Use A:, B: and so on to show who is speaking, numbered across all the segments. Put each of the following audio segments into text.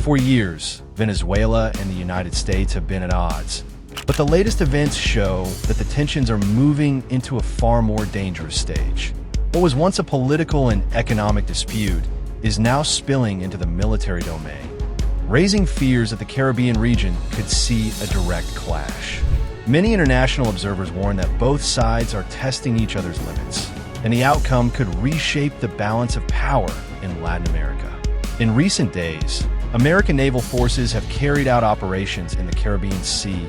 A: For years, Venezuela and the United States have been at odds. But the latest events show that the tensions are moving into a far more dangerous stage. What was once a political and economic dispute is now spilling into the military domain, raising fears that the Caribbean region could see a direct clash. Many international observers warn that both sides are testing each other's limits, and the outcome could reshape the balance of power in Latin America. In recent days, American naval forces have carried out operations in the Caribbean Sea,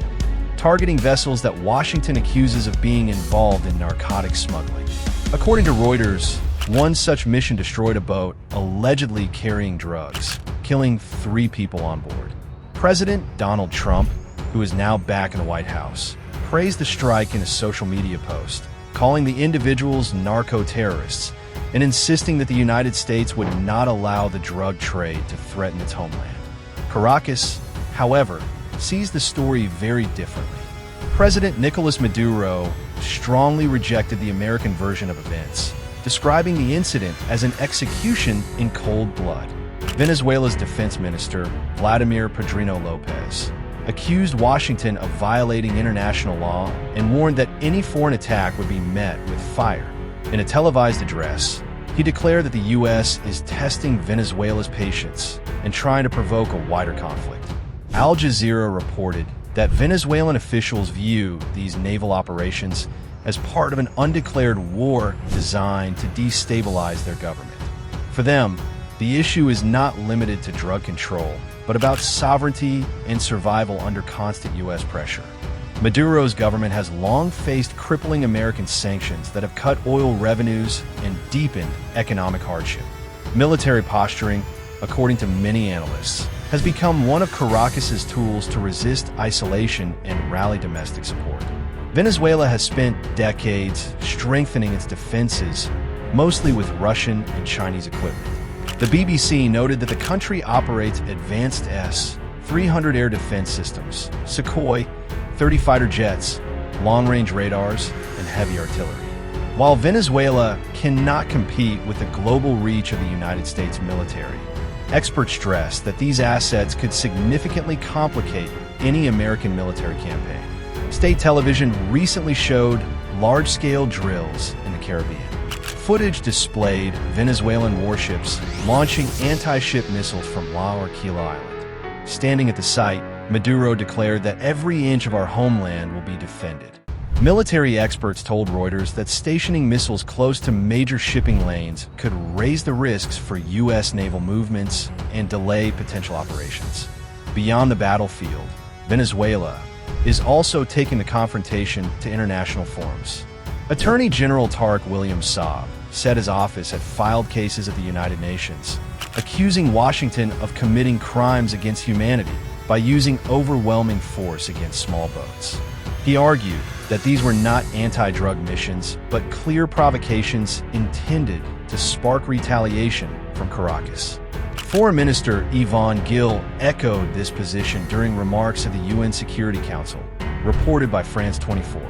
A: targeting vessels that Washington accuses of being involved in narcotics smuggling. According to Reuters, one such mission destroyed a boat allegedly carrying drugs, killing 3 people on board. President Donald Trump, who is now back in the White House, praised the strike in a social media post, calling the individuals narco-terrorists and insisting that the United States would not allow the drug trade to threaten its homeland. Caracas, however, sees the story very differently. President Nicolas Maduro strongly rejected the American version of events, describing the incident as an execution in cold blood. Venezuela's defense minister, Vladimir Padrino Lopez, accused Washington of violating international law and warned that any foreign attack would be met with fire. In a televised address, he declared that the U.S. is testing Venezuela's patience and trying to provoke a wider conflict. Al Jazeera reported that Venezuelan officials view these naval operations as part of an undeclared war designed to destabilize their government. For them, the issue is not limited to drug control, but about sovereignty and survival under constant U.S. pressure. Maduro's government has long faced crippling American sanctions that have cut oil revenues and deepened economic hardship. Military posturing, according to many analysts, has become one of Caracas's tools to resist isolation and rally domestic support. Venezuela has spent decades strengthening its defenses, mostly with Russian and Chinese equipment. The BBC noted that the country operates advanced S-300 air defense systems, Sukhoi 30 fighter jets, long-range radars, and heavy artillery. While Venezuela cannot compete with the global reach of the United States military, experts stress that these assets could significantly complicate any American military campaign. State television recently showed large-scale drills in the Caribbean. Footage displayed Venezuelan warships launching anti-ship missiles from La Orquilla Island. Standing at the site, Maduro declared that every inch of our homeland will be defended. Military experts told Reuters that stationing missiles close to major shipping lanes could raise the risks for U.S. naval movements and delay potential operations. Beyond the battlefield, Venezuela is also taking the confrontation to international forums. Attorney General Tarek William Saab said his office had filed cases at the United Nations, accusing Washington of committing crimes against humanity by using overwhelming force against small boats. He argued that these were not anti-drug missions, but clear provocations intended to spark retaliation from Caracas. Foreign Minister Yvonne Gill echoed this position during remarks at the UN Security Council, reported by France 24.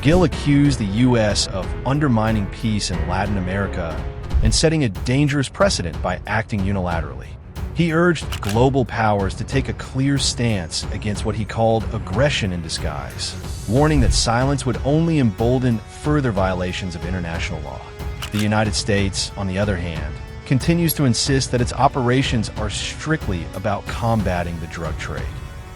A: Gill accused the U.S. of undermining peace in Latin America and setting a dangerous precedent by acting unilaterally. He urged global powers to take a clear stance against what he called aggression in disguise, warning that silence would only embolden further violations of international law. The United States, on the other hand, continues to insist that its operations are strictly about combating the drug trade.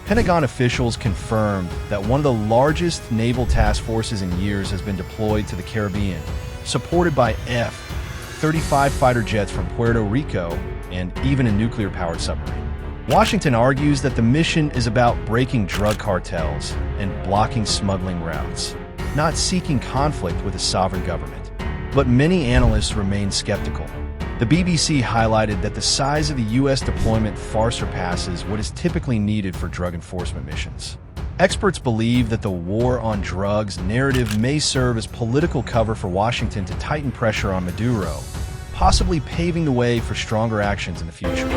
A: Pentagon officials confirmed that one of the largest naval task forces in years has been deployed to the Caribbean, supported by F-35 fighter jets from Puerto Rico and even a nuclear-powered submarine. Washington argues that the mission is about breaking drug cartels and blocking smuggling routes, not seeking conflict with a sovereign government. But many analysts remain skeptical. The BBC highlighted that the size of the U.S. deployment far surpasses what is typically needed for drug enforcement missions. Experts believe that the war on drugs narrative may serve as political cover for Washington to tighten pressure on Maduro, possibly paving the way for stronger actions in the future.